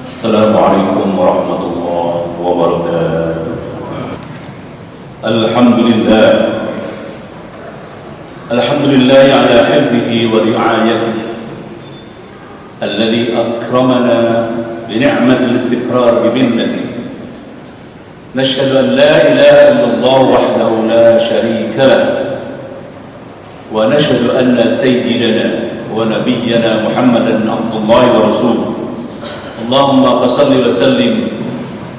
Assalamualaikum warahmatullahi wabarakatuh. Alhamdulillah ala hifdhihi wa ri'ayatihi alladhi akramana bi ni'matil istiqrar bi minnatihi. Nashhadu an la ilaha illallah wahdahu la sharika lahu wa nashhadu anna sayyidana wa nabiyyana Muhammadan abdullahi wa rasuluh. Allahumma fasalli wa sallim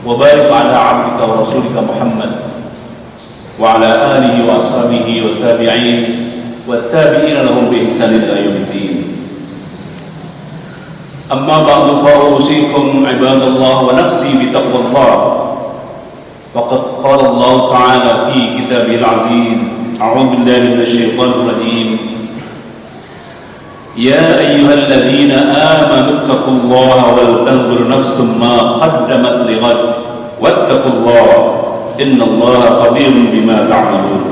wa barik ala abdika wa rasulika Muhammad wa ala alihi wa ashabihi wa tabi'in wa tabi'ina lahum bi ihsan ila yaumiddin. Amma ba'du, fa usikum ibadallah wa nafsi bi taqwallah. Faqad qala Allah ta'ala fi kitabihil aziz, a'udzu billahi minasy syaithanir rajim. يا أيها الذين آمنوا اتقوا الله ولتنظر نفس ما قدمت لغد واتقوا الله إن الله خبير بما تعملون.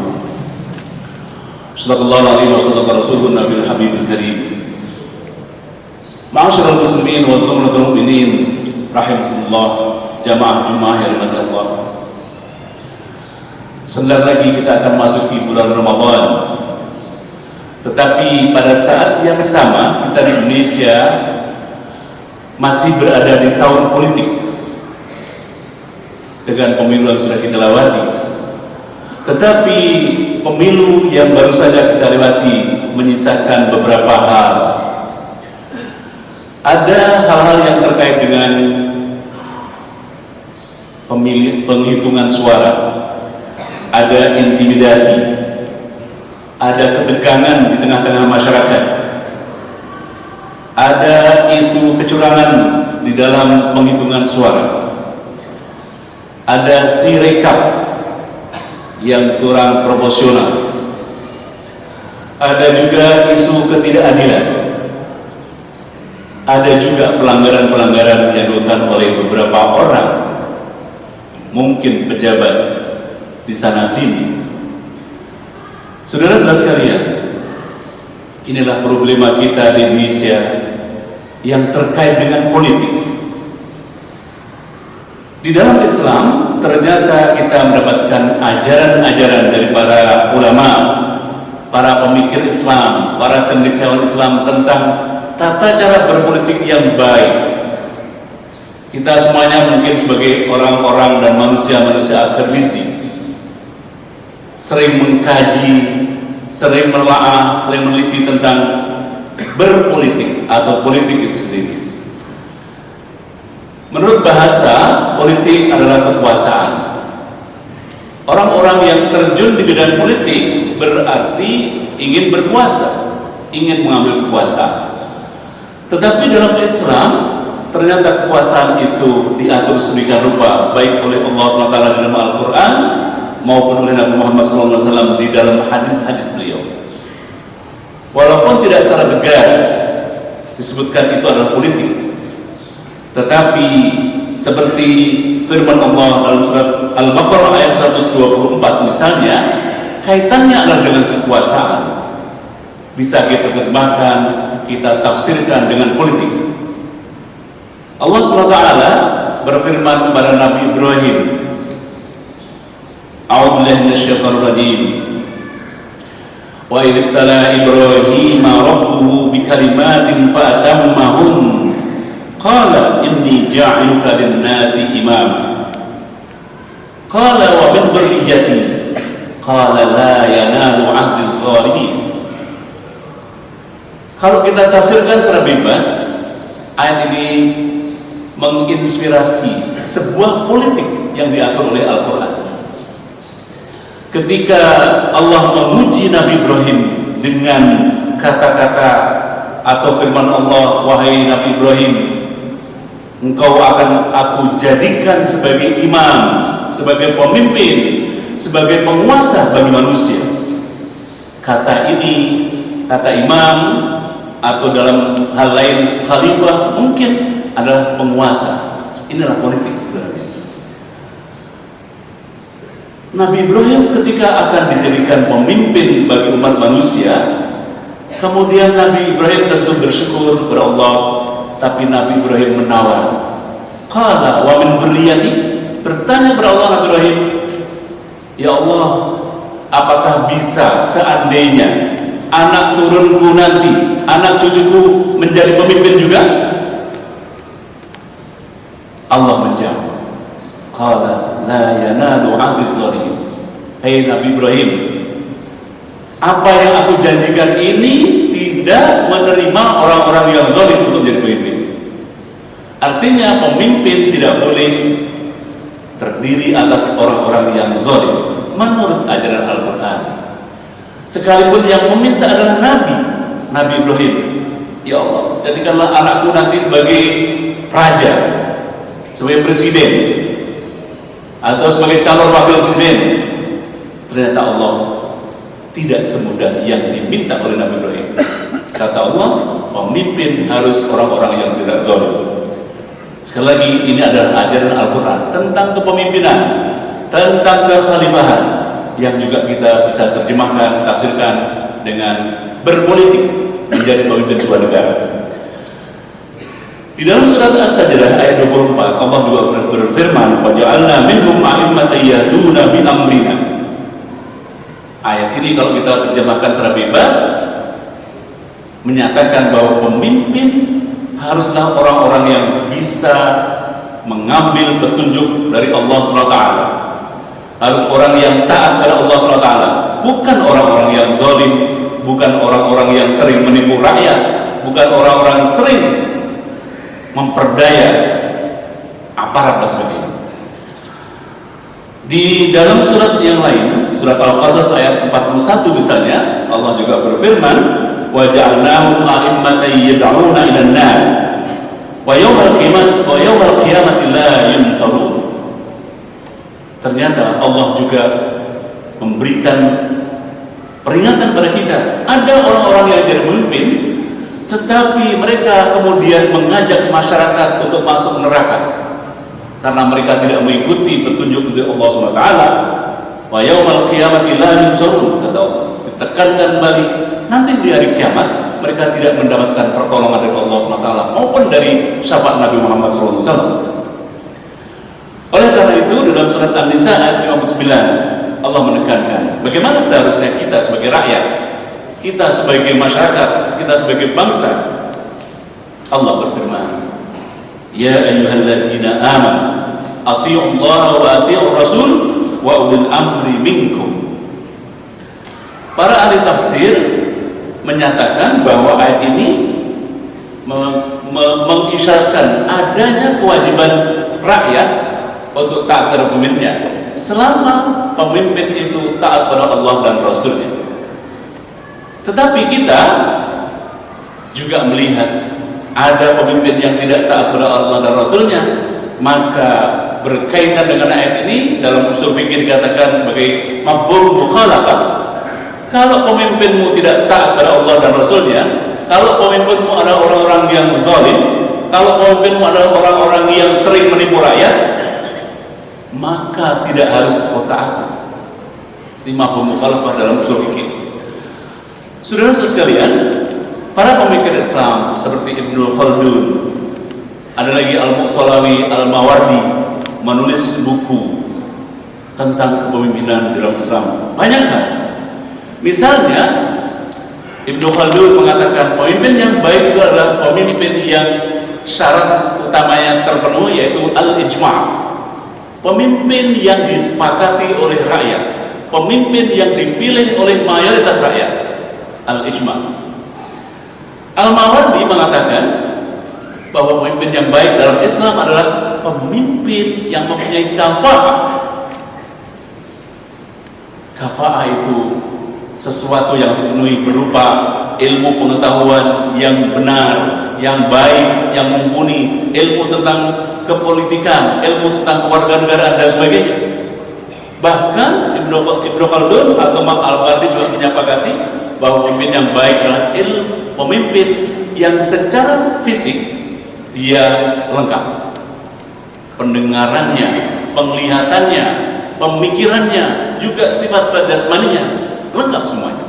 صدق الله العظيم وصدق رسوله النبي الحبيب الكريم. معاشر المسلمين وزمرة المؤمنين رحمكم الله, jamaah Jumat yang dirahmati Allah. Sebentar lagi kita akan masuki bulan Ramadan. Tetapi pada saat yang sama kita di Indonesia masih berada di tahun politik dengan pemilu yang sudah kita lewati. Tetapi pemilu yang baru saja kita lewati menyisakan beberapa hal. Ada hal-hal yang terkait dengan penghitungan suara, ada intimidasi, ada ketegangan di tengah-tengah masyarakat, ada isu kecurangan di dalam penghitungan suara, ada sirekap yang kurang proporsional, ada juga isu ketidakadilan, ada juga pelanggaran-pelanggaran yang dilakukan oleh beberapa orang, mungkin pejabat di sana sini. Saudara-saudara sekalian, inilah problema kita di Indonesia yang terkait dengan politik. Di dalam Islam ternyata kita mendapatkan ajaran-ajaran dari para ulama, para pemikir Islam, para cendekiawan Islam tentang tata cara berpolitik yang baik. Kita semuanya mungkin sebagai orang-orang dan manusia-manusia akademisi sering mengkaji, sering menelaah, sering meneliti tentang berpolitik atau politik itu sendiri. Menurut bahasa, politik adalah kekuasaan. Orang-orang yang terjun di bidang politik berarti ingin berkuasa, ingin mengambil kekuasaan. Tetapi dalam Islam ternyata kekuasaan itu diatur sedemikian rupa, baik oleh Allah SWT di dalam Al-Quran maupun oleh Nabi Muhammad SAW di dalam hadis-hadis beliau. Walaupun tidak secara tegas disebutkan itu adalah politik, tetapi seperti firman Allah dalam surat Al-Baqarah ayat 124 misalnya, kaitannya adalah dengan kekuasaan. Bisa kita terjemahkan, kita tafsirkan dengan politik. Allah SWT berfirman kepada Nabi Ibrahim, A'udzu billahi minasyaitonir rajim. Wa idh ibtala Ibrahim rabbuhu bikalimatin fa atammahun qala inni ja'iluka lin-nasi imama qala wa min dhurriyyati qala la yanalu 'ahdi adh-dhalimin. Kalau kita tafsirkan secara bebas, ayat ini menginspirasi sebuah politik yang diatur oleh Al-Quran. Ketika Allah menguji Nabi Ibrahim dengan kata-kata atau firman Allah, wahai Nabi Ibrahim, engkau akan aku jadikan sebagai imam, sebagai pemimpin, sebagai penguasa bagi manusia. Kata ini, kata imam, atau dalam hal lain khalifah, mungkin adalah penguasa. Inilah politik sebenarnya. Nabi Ibrahim ketika akan dijadikan pemimpin bagi umat manusia, kemudian Nabi Ibrahim tentu bersyukur kepada Allah, tapi Nabi Ibrahim menawar, Qala wa min dzurriyyati, bertanya kepada Allah Nabi Ibrahim, ya Allah, apakah bisa seandainya anak turunku nanti, anak cucuku menjadi pemimpin juga? Allah menjawab, qala la yanalu 'ahdiz zalimin. Hai Nabi Ibrahim, apa yang aku janjikan ini tidak menerima orang-orang yang zalim untuk menjadi pemimpin. Artinya pemimpin tidak boleh terdiri atas orang-orang yang zalim menurut ajaran Al-Quran. Sekalipun yang meminta adalah Nabi Ibrahim, ya Allah, jadikanlah anakku nanti sebagai raja, sebagai presiden, atau sebagai calon wakil presiden. Ternyata Allah tidak semudah yang diminta oleh Nabi Ibrahim. Kata Allah, pemimpin harus orang-orang yang tidak zalim. Sekali lagi, ini adalah ajaran Al-Quran tentang kepemimpinan, tentang kekhalifahan, yang juga kita bisa terjemahkan, tafsirkan dengan berpolitik, menjadi pemimpin sebuah negara. Di dalam surat As-Sajdah ayat 24, Allah juga berfirman, waja'alna minhum a'immatan yahduna bi amrina. Ayat ini kalau kita terjemahkan secara bebas menyatakan bahwa pemimpin haruslah orang-orang yang bisa mengambil petunjuk dari Allah SWT. Harus orang yang taat kepada Allah SWT, bukan orang-orang yang zalim, bukan orang-orang yang sering menipu rakyat, bukan orang-orang yang sering memperdaya aparat dan sebagainya. Di dalam surat yang lain, surat Al-Qasas ayat 41 misalnya, Allah juga berfirman, wa ja'alnahum a'immatan yad'una ila an-nar wa yawmal qiyamati la yunsarun. Ternyata Allah juga memberikan peringatan pada kita, ada orang-orang yang jadi pemimpin tetapi mereka kemudian mengajak masyarakat untuk masuk neraka karena mereka tidak mengikuti petunjuk dari Allah SWT. Wa yaumal qiyamati la yunsarun, kata Allah, ditekankan balik, nanti di hari kiamat mereka tidak mendapatkan pertolongan dari Allah SWT maupun dari syafaat Nabi Muhammad SAW. Oleh karena itu dalam surat An-Nisa ayat 59 Allah menekankan bagaimana seharusnya kita sebagai rakyat, kita sebagai masyarakat, kita sebagai bangsa. Allah berfirman, ya ayyuhalladzina amanu athi'ullaha wa athi'ur rasul wa ulil amri minkum. Para ahli tafsir menyatakan bahwa ayat ini mengisyaratkan adanya kewajiban rakyat untuk taat kepada pemimpinnya selama pemimpin itu taat kepada Allah dan Rasulnya. Tetapi kita juga melihat ada pemimpin yang tidak taat kepada Allah dan Rasulnya, maka berkaitan dengan ayat ini dalam usul fikih dikatakan sebagai mafhum mukhalafah. Kalau pemimpinmu tidak taat kepada Allah dan Rasulnya, kalau pemimpinmu adalah orang-orang yang zalim, kalau pemimpinmu adalah orang-orang yang sering menipu rakyat, maka tidak harus kau taati. Ini mafhum mukhalafah dalam usul fikih. Saudara-saudara sekalian, para pemikir Islam seperti Ibnu Khaldun, ada lagi Al-Mu'talawi, Al-Mawardi, menulis buku tentang kepemimpinan dalam Islam. Banyak kan? Misalnya Ibnu Khaldun mengatakan pemimpin yang baik itu adalah pemimpin yang syarat utamanya terpenuhi, yaitu al-ijma'. Pemimpin yang disepakati oleh rakyat, pemimpin yang dipilih oleh mayoritas rakyat, al-ijma'. Al-Mawardi mengatakan bahwa pemimpin yang baik dalam Islam adalah pemimpin yang mempunyai kafa'ah. Kafa'ah itu sesuatu yang dipenuhi berupa ilmu pengetahuan yang benar, yang baik, yang mumpuni, ilmu tentang kepolitikan, ilmu tentang kewarganegaraan dan sebagainya. Bahkan Ibnu Khaldun atau Al-Mawardi juga menyepakati bahwa pemimpin yang baik adalah pemimpin yang secara fisik dia lengkap, pendengarannya, penglihatannya, pemikirannya, juga sifat-sifat jasmaninya lengkap semuanya.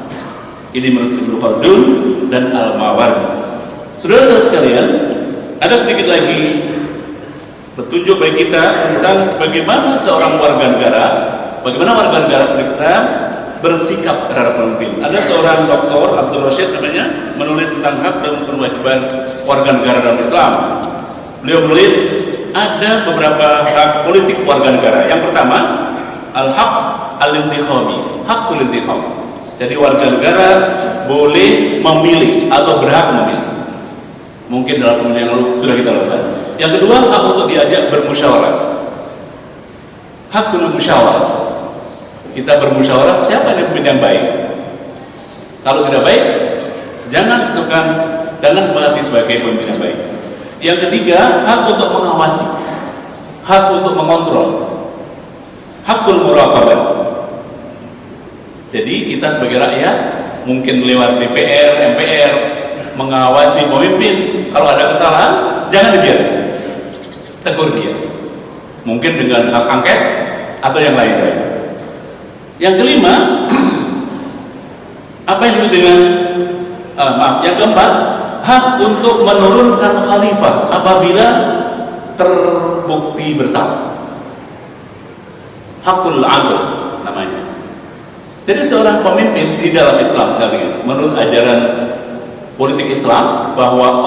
Ini menurut Ibnu Khaldun dan Al-Mawardi. Saudara-saudara sekalian, ada sedikit lagi petunjuk bagi kita tentang bagaimana seorang warga negara, bagaimana warga negara seperti kita bersikap terhadap pemimpin. Ada seorang doktor Abdul Rashid namanya, menulis tentang hak dan kewajiban warga negara dalam Islam. Beliau menulis ada beberapa hak politik warga negara. Yang pertama, al-haq al-intikhabi, hakul intikhab. Jadi warga negara boleh memilih atau berhak memilih. Mungkin dalam pemilihan lalu sudah kita lakukan. Yang kedua, hak untuk diajak bermusyawarah. Hakul musyawarah. Kita bermusyawarah siapa yang pemimpin yang baik. Kalau tidak baik, jangan tentukan, jangan sepakati sebagai pemimpin yang baik. Yang ketiga, hak untuk mengawasi, hak untuk mengontrol, hakul muraqabah. Jadi kita sebagai rakyat mungkin lewat DPR, MPR mengawasi pemimpin. Kalau ada kesalahan, jangan dibiarkan, tegur dia. Mungkin dengan hak angket atau yang lain-lain. Yang kelima, apa yang disebut dengan yang keempat, hak untuk menurunkan khalifah apabila terbukti bersalah. Hakul azl namanya. Jadi seorang pemimpin di dalam Islam sekali, menurut ajaran politik Islam, bahwa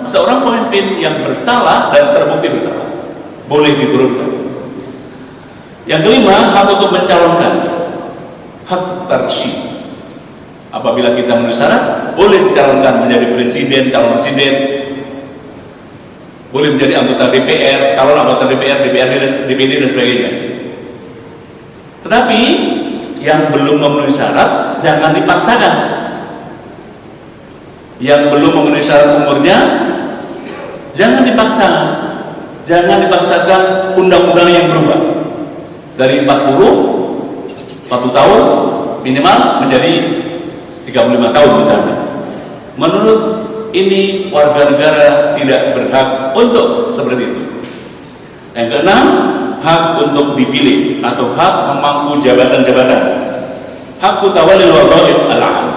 seorang pemimpin yang bersalah dan terbukti bersalah boleh diturunkan. Yang kelima, hak untuk mencalonkan, hak tarsyid. Apabila kita memenuhi syarat, boleh dicalonkan menjadi presiden, calon presiden, boleh menjadi anggota DPR, calon anggota DPR, DPD dan sebagainya. Tetapi yang belum memenuhi syarat jangan dipaksakan. Yang belum memenuhi syarat umurnya jangan dipaksa. Jangan dipaksakan undang-undang yang berubah dari 40 tahun minimal menjadi 35 tahun misalnya. Menurut ini warga negara tidak berhak untuk seperti itu. Yang keenam, hak untuk dipilih atau hak memangku jabatan-jabatan. Hak tawallil wadhaif al-'am.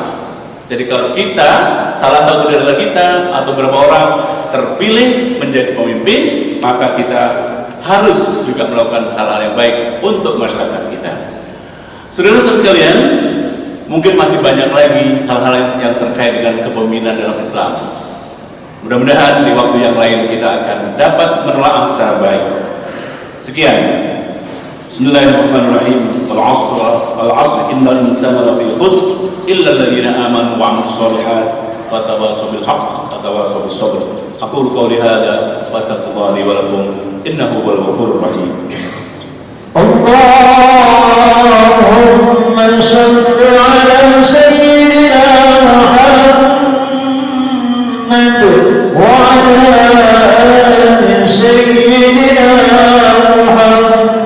Jadi kalau kita, salah satu dari kita atau beberapa orang terpilih menjadi pemimpin, maka kita harus juga melakukan hal-hal yang baik untuk masyarakat kita. Saudara-saudara sekalian, mungkin masih banyak lagi hal-hal yang terkait dengan kepemimpinan dalam Islam. Mudah-mudahan di waktu yang lain kita akan dapat menelaah secara baik. Sekian. Bismillahirrahmanirrahim. Al-'asr innal insana lafi khusr illa alladziina aamanu wa 'amilus shalihaat wa tawashaw bil haqq wa tawashaw bis sabr. Aqulu qawli hadza wa astaghfirullaha li wa lakum innahu huwal ghafurur rahim. Allahumma shalli ala sayyidina Muhammad wa ala ali sayyidina Muhammad.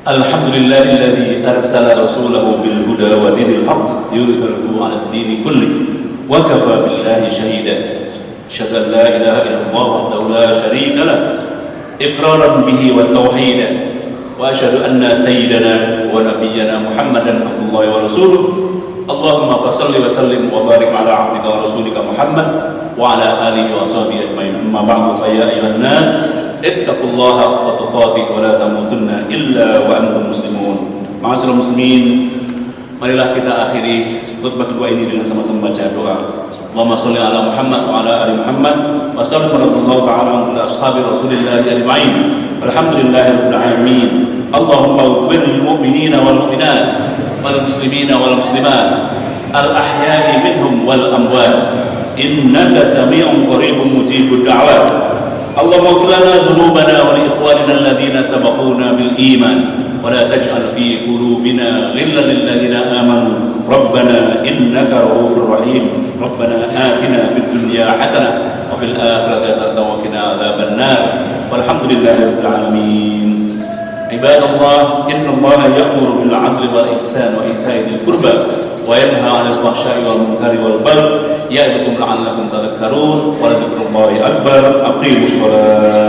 Alhamdulillahilladzi arsala rasulahu bil huda wa dinil haqq yudhhiruhu 'ala ad-dini kulli wa kafa billahi shahida. Asyhadu an la ilaha illallah wahdahu la syarika lah iqraran bihi wa tauhidan wa asyhadu anna sayyidana wa nabiyyana Muhammadan abdullahi wa rasuluh. Allahumma fashalli wa sallim wa barik ala 'abdika wa rasulika Muhammad wa ala alihi wa sahbihi ajmain. Amma ba'du, fa ya ayyuhan nas ittaqullaha haqqa tuqatih wa la tamutunna illa wa antum muslimun. Ma'asyiral muslimin, marilah kita akhiri khutbah kedua ini dengan sama-sama baca doa. Allahumma shalli ala Muhammad wa ala ali Muhammad wa sallim radhiyallahu ta'ala ala ashabi Rasulillah ajma'in. Alhamdulillahirabbil alamin. Allahumma ighfir lil mu'minina wal mu'minat wal muslimina wal muslimat al ahya'i minhum wal amwat innaka sami'un qaribun mujibud da'wat. Allahumma ighfir lana dhunubana wa li ikhwanina alladhina sabaquna bil iman wa la taj'al fi qulubina ghillan lil ladzina amanu rabbana innaka ra'ufur rahim. Rabbana atina fid dunya hasanah wa fil akhirati hasanah wa qina adzaban nar. Walhamdulillahirabbil alamin. Ibadallah, innallaha ya'muru bil 'adli wal ihsani wa ita'i dzil qurba wa yanha 'anil fahsya'i wal munkari wal baghi ya'idukum la'allakum tadhakkarun. Wa la dzikrullahi akbar. Aqimus shalah.